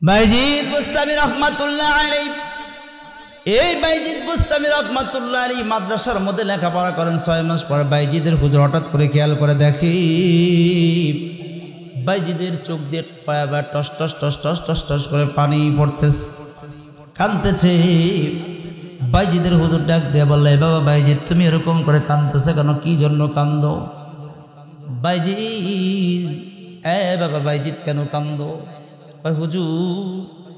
বাইজিদ বুস্তামি রহমাতুল্লাহ আলাইহি, এই বাইজিদ বুস্তামি রহমাতুল্লাহ আলাইহি মাদ্রাসার মধ্যে লেখাপড়া করেন। 6 মাস পর বাইজিদের হুজুর হঠাৎ করে খেয়াল করে দেখি বাইজিদের চোখ দিয়ে পায়াবার টস টস টস টস টস টস করে পানি পড়তেছে, কাঁদতেছে। বাইজিদের হুজুর ডাক দিয়ে বললে, বাবা বাইজিদ তুমি এরকম করে কাঁদতেছে কেন, কি জন্য কান্দো? বাইজিদ, বাবা বাইজিদ কেন কান্দো? হুজুর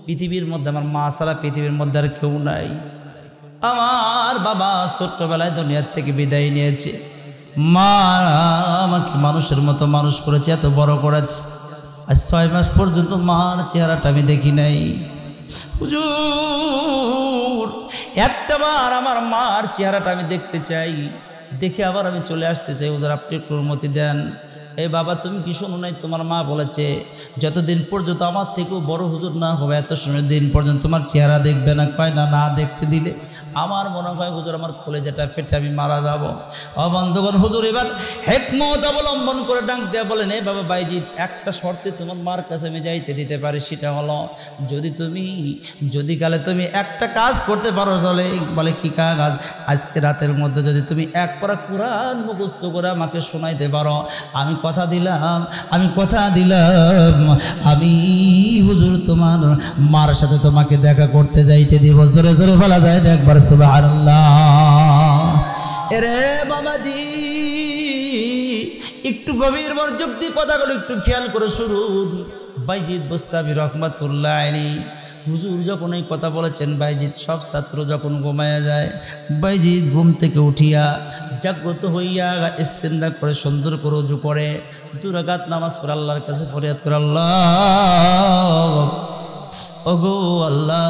পৃথিবীর মধ্যে আমার মা ছাড়া পৃথিবীর মধ্যে আর কেউ নাই। আমার বাবা ছোট্টবেলায় দুনিয়ার থেকে বিদায় নিয়েছে, মা আমাকে মানুষের মতো মানুষ করেছে, এত বড় করেছে, আর 6 মাস পর্যন্ত মার চেহারাটা আমি দেখি নাই। হুজুর একটাবার আমার মার চেহারাটা আমি দেখতে চাই, দেখে আবার আমি চলে আসতে চাই। হুজুর আপনি একটু অনুমতি দেন। এই বাবা তুমি কি শোনো নাই, তোমার মা বলেছে যতদিন পর্যন্ত আমার থেকেও বড় হুজুর না হবে এত সময় দিন পর্যন্ত তোমার চেহারা দেখবে না। কয় না, না দেখতে দিলে আমার মনে হয় হুজুর আমার কলেজাটা ফেটে আমি মারা যাব। বন্ধুগণ, হুজুর এবার হিকমত অবলম্বন করে ডাক দেয়া বলেন, এ বাবা বাইজিদ একটা শর্তে তোমার মার কাছে আমি যাইতে দিতে পারি, সেটা হলো যদি কালে তুমি একটা কাজ করতে পারো। চলে বলে কি কাজ? আজকে রাতের মধ্যে যদি তুমি এক পারা কুরআন মুখস্থ করে আমাকে শোনাইতে পারো, আমি কথা দিলাম আমি হুজুর তোমার মার সাথে তোমাকে দেখা করতে যাইতে দিব। জোরে জোরে বলা যায় না একবার সুবহানাল্লাহ? এরে বাবাজি একটু গভীর মনোযোগ দিয়ে কথাগুলো একটু খেয়াল করে শুনুন। বাইজিদ বুস্তামি রহমাতুল্লাহ আলাইহি হুজুর যখন এই কথা বলেছেন, বাইজিদ সব ছাত্র যখন ঘুমায়া যায়, বাইজিদ ঘুম থেকে উঠিয়া জাগ্রত হইয়া ইস্তেনজা করে সুন্দর করে ওযু করে 2 রাকাত নামাজ পড়ে আল্লাহর কাছে ফরিয়াদ করে, আল্লাহ ওগো আল্লাহ,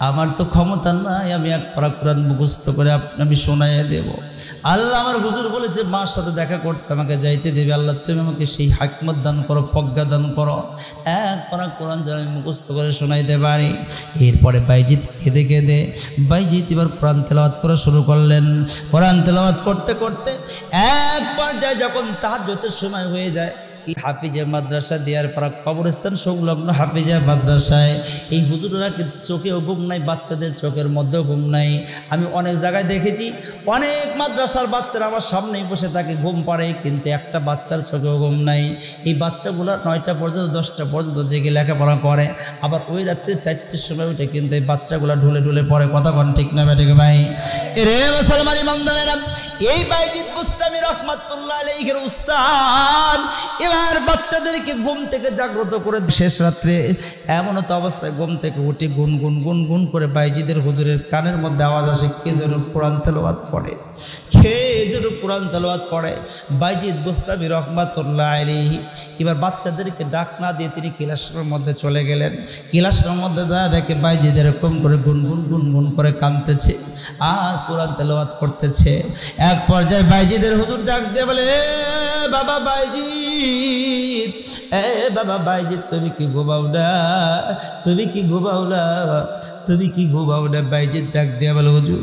আমার তো ক্ষমতা নাই আমি এক পারা কোরআন মুখস্থ করে আমি শোনাইয়া দেব। আল্লাহ আমার হুজুর বলেছে মার সাথে দেখা করতে আমাকে যাইতে দেবে। আল্লাহ তুমি আমাকে সেই হিকমত দান করো, প্রজ্ঞা দান করো, এক পারা কোরআন যেন আমি মুখস্থ করে শোনাইতে পারি। এরপরে বাইজিদ কেঁদে কেঁদে বাইজিদ এবার কোরআন তেলাওয়াত করা শুরু করলেন। কোরআন তেলাওয়াত করতে করতে এক পর্যায়ে যখন তাহাজ্জুদের সময় হয়ে যায়, এই হাফিজা মাদ্রাসা দেওয়ার পর কবরস্থান সংলগ্ন হাফিজা মাদ্রাসায় এই হুজুররা কিন্তু চোখেও ঘুম নাই, বাচ্চাদের চোখের মধ্যেও ঘুম নাই। আমি অনেক জায়গায় দেখেছি অনেক মাদ্রাসার বাচ্চারা আমার সামনেই বসে থাকে, ঘুম পাড়ে, কিন্তু একটা বাচ্চার চোখেও ঘুম নাই। এই বাচ্চাগুলো 9টা পর্যন্ত 10টা পর্যন্ত জেগে লেখাপড়া করে, আবার ওই রাত্রে 4টের সময় উঠে কিন্তু এই বাচ্চাগুলো ঢুলে ঢুলে পড়ে। কথা কোন ঠিক না বেঠিক ভাই? রে মুসলমান ইমানদারেরা, এই বাইজিদ বুস্তামি রহমাতুল্লাহ আলাইহির উস্তাদ এবার বাচ্চাদেরকে ঘুম থেকে জাগ্রত করে শেষ রাত্রে এমন তো অবস্থায় ঘুম থেকে উঠে গুনগুন গুনগুন করে বাইজিদের হুজুরের কানের মধ্যে আওয়াজ আসে, কে যেন কোরআন তেলাওয়াত করে, কে যেন কোরআন তেলাওয়াত করে। বাইজিদ বুস্তামি রহমাতুল্লাহ আলাইহি এবার বাচ্চাদেরকে ডাক না দিয়ে তিনি ক্লাসরুমের মধ্যে চলে গেলেন। ক্লাসরুমের মধ্যে যা দেখে বাইজিদ এরকম করে গুনগুন গুনগুন করে কাঁদতেছে আর কোরআন তেলাওয়াত করতেছে। এক পর্যায়ে বাইজিদের হুজুর ডাক দিয়ে বলে, বাবা বাইজিদ, বাবা বাইজিদ তুমি কি ঘুমাও না, তুমি কি ঘুমাও না, তুমি কি ঘুমাও না? বাইজিদ ডাক দিয়ে বলে, হুজুর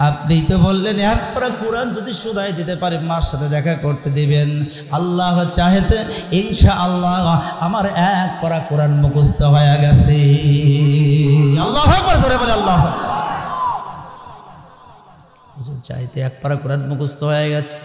আপনি তো বললেন এক পারা কোরআন যদি শোনাই দিতে পারে মার সাথে দেখা করতে দিবেন। আল্লাহ চাহেতে ইনশাআল্লাহ আমার এক পারা কোরআন মুখস্থ হয়ে গেছে। আল্লাহু আকবার, জোরে বলে আল্লাহু আকবার। হুজুর চাইতে এক পারা কোরআন মুখস্থ হয়ে গেছে।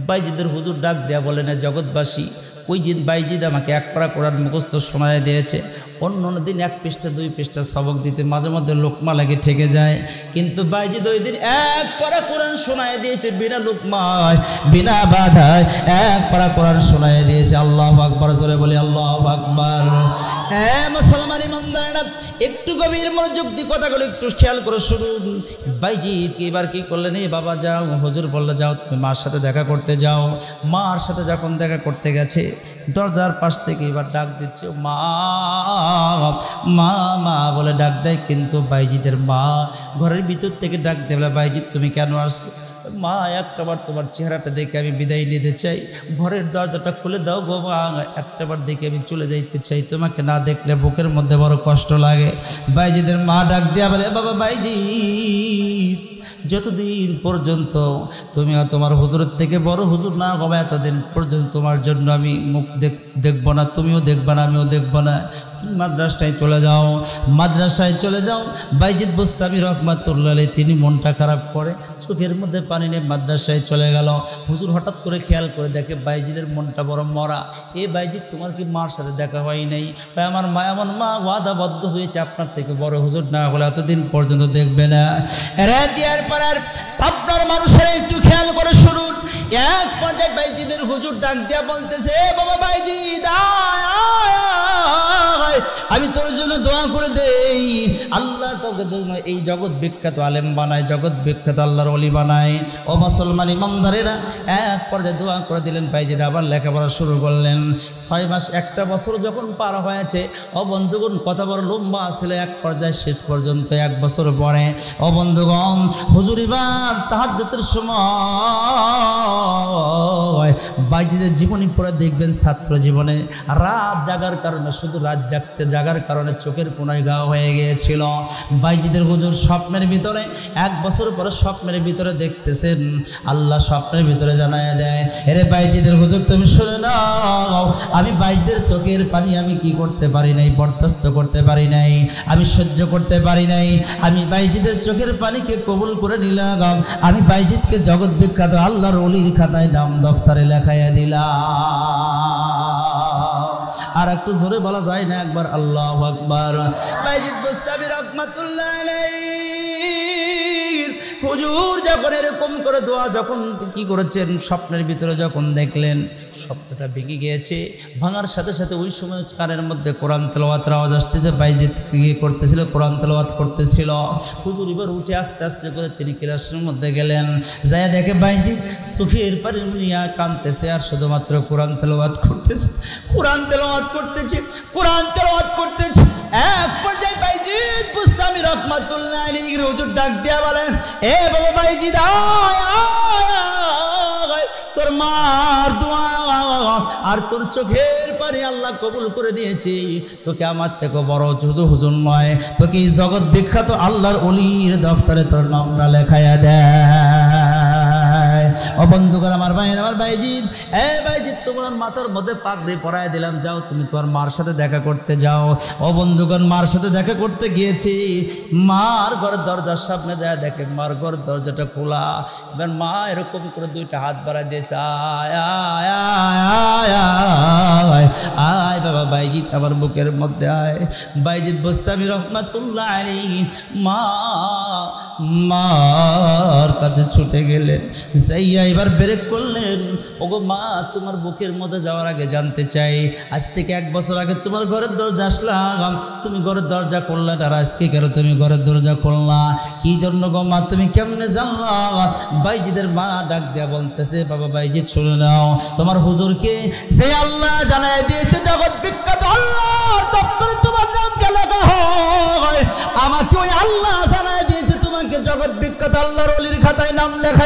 বাইজিদের হুজুর ডাক দেয়া বলে, না জগৎবাসী, ওই দিন বাইজিদ আমাকে এক পারা কোরআন মুখস্থ শোনায় দিয়েছে। অন্য দিন 1 পৃষ্ঠা 2 পৃষ্ঠা সবক দিতে মাঝে মধ্যে লোকমা লাগে ঠেকে যায়, কিন্তু বাইজিদ ওই দিন এক পারা কোরআন শোনায় দিয়েছে বিনা লোকমায়, বিনা বাধায় এক পারা কোরআন শোনায় দিয়েছে। আল্লাহু আকবার, জোরে বলি আল্লাহু আকবার। মুসলমান ইমানদারেরা একটু গভীর মনোযোগ দিয়ে কথাগুলো একটু খেয়াল করে শুনুন। বাইজিদ এবার কি করলেন, এই বাবা যাও, হুজুর বললে যাও তুমি মার সাথে দেখা করতে যাও। মার সাথে যখন দেখা করতে গেছে দরজার পাশ থেকে এবার ডাক দিচ্ছে, মা মা মা বলে ডাক দেয়, কিন্তু বাইজিদের মা ঘরের ভিতর থেকে ডাক দেয়, বলে বাইজিদ তুমি কেন আসছো? মা একটাবার তোমার চেহারাটা দেখে আমি বিদায় নিতে চাই, ঘরের দরজাটা খুলে দাও গো মা, একটাবার দেখে আমি চলে যাইতে চাই, তোমাকে না দেখলে বুকের মধ্যে বড় কষ্ট লাগে। বাইজিদের মা ডাক দেয়া বলে, বাবা বাইজিদ যতদিন পর্যন্ত তুমি তোমার হুজুরের থেকে বড় হুজুর না হবে এতদিন পর্যন্ত তোমার জন্য আমি মুখ দেখব না, তুমিও দেখবা না, আমিও দেখব না। তুমি মাদ্রাসায় চলে যাও, মাদ্রাসায় চলে যাও। বাইজিদ বুস্তামি রহমাতুল্লাহ আলাইহি তিনি মনটা খারাপ করে, চোখের মধ্যে পানি নিয়ে মাদ্রাসায় চলে গেল। হুজুর হঠাৎ করে খেয়াল করে দেখে বাইজিদের মনটা বড় মরা। এ বাইজিদ, তোমার কি মার সাথে দেখা হয় নাই? আমার মা, আমার মা ওয়াদাবদ্ধ হয়েছে আপনার থেকে বড় হুজুর না হলে এতদিন পর্যন্ত দেখবে না। দিয়ার পর আপনার মানুষের একটু খেয়াল করে শুনুন। এক পর্যায়ে বাইজিদের হুজুর ডাক দিয়া বলতেছে, বাবা বাইজিদ আমি তোর জন্য দোয়া করে দেই, আল্লাহ তোকে এই জগৎ বিখ্যাত আলেম বানায়, জগৎ বিখ্যাত আল্লাহর ওলি বানায়। ও মুসলমান ইমানদারেরা, এক পর্যায়ে দোয়া করে দিলেন। বাইজিদ আবার লেখাপড়া শুরু করলেন। 6 মাস, একটা বছর যখন পার হয়েছে, ও বন্ধুগণ কথা বড় লম্বা ছিল, এক পর্যায়ে শেষ পর্যন্ত 1 বছর পরে ও বন্ধুগণ হুজুর এবার তাহাজ্জুদের সময় বাইজিদের জীবনী পড়ে দেখবেন, ছাত্র জীবনে রাত জাগার কারণে, শুধু রাত জাগার কারণে চোখের কোনায় ঘা হয়ে গিয়েছিল। বাইজিদের হুজুর স্বপ্নের ভিতরে 1 বছর পরে স্বপ্নের ভিতরে দেখতেছেন, আল্লাহ স্বপ্নের ভিতরে জানায় দেয়, এরে বাইজিদের হুজুর তুমি শুনে নাও, আমি বাইজিদের চোখের পানি আমি কি করতে পারি নাই, বরদাস্ত করতে পারি নাই, আমি সহ্য করতে পারি নাই। আমি বাইজিদের চোখের পানিকে কবুল করে নিলাম, আমি বাইজিদকে জগৎ বিখ্যাত আল্লাহর ওলির খাতায় নাম দফতরে লেখাইয়া দিলাম। আর একটু জোরে বলা যায় না একবার আল্লাহু আকবার। বাইজিদ বুস্তামি রহমাতুল্লাহ আলাইহি হুজুর যখন এরকম করে দোয়া যখন কি করেছেন, স্বপ্নের ভিতরে যখন দেখলেন স্বপ্নটা ভেঙে গিয়েছে, ভাঙার সাথে সাথে ওই সময় কানের মধ্যে কোরআন তেলাওয়াতের আওয়াজ আসতেছে। বাইজিদ কি করতেছিল? কোরআন তেলাওয়াত করতেছিল। হুজুর এবার উঠে আস্তে আস্তে করে তিনি ক্লাসের মধ্যে গেলেন, যায় দেখে বাইজিদ চোখের পানি নিয়ে কাঁদতেছে আর শুধুমাত্র কোরআন তেলাওয়াত করতেছে, কোরআন তেলাওয়াত করতেছে, কোরআন তেলাওয়াত করতেছে। এক পর্যায়ে বাইজিদ বুস্তামি রহমাতুল্লাহ আলাইহি হুজুর ডাক দিয়া বলেন, এ বাবা বাইজিদ তোর মার দোয়া আর তোর চোখের পানি আল্লাহ কবুল করে নিয়েছি, তোকে আমার থেকে বড় শুধু হুজুর নয়, তোকে এই জগৎ বিখ্যাত আল্লাহর ওলির দফতরে তোর নামটা লেখাইয়া দেয়। ও বন্ধুগণ আমার ভাই, আমার বাইজিদ, এ বাইজিদ তোমার মাথার মধ্যে পাগড়ি পরায় দিলাম, যাও তুমি তোমার মার সাথে দেখা করতে যাও। ও বন্ধুগণ মার সাথে দেখা করতে গিয়েছি, মার ঘরের দরজার সামনে যায় দেখে মার ঘরের দরজাটা খোলা। এবার মা এরকম করে 2টা হাত বাড়ায় দিয়েছে, আয় আয় আয় আয় আয় বাবা বাইজিদ আমার বুকের মধ্যে আয়। বাইজিদ বুস্তামি রহমাতুল্লাহ আলাইহি মার কাছে ছুটে গেলেন, যাইয়া এবার ব্রেক করলেন, ওগো মা তোমার বুকের মধ্যে যাওয়ার আগে জানতে চাই, আজ থেকে 1 বছর আগে তোমার ঘরের দরজা আসলাম, তুমি ঘরের দরজা করলা, আর আজকে কেন তুমি ঘরের দরজা করলা? কি জন্য গো মা, তুমি কেমনে জানলা? বাইজিদের মা ডাক দেয়া বলতেছে, বাবা বাইজিদ শুনে নাও, তোমার হুজুরকে যে আল্লাহ জানায় দিয়েছে জগৎ বিখ্যাত আল্লাহর দপ্তরে তোমার নামকে লেখা হয়, আমাকে ওই আল্লাহ জানায় দিয়েছে তোমাকে জগৎ বিখ্যাত আল্লাহর ওলির খাতায় নাম লেখা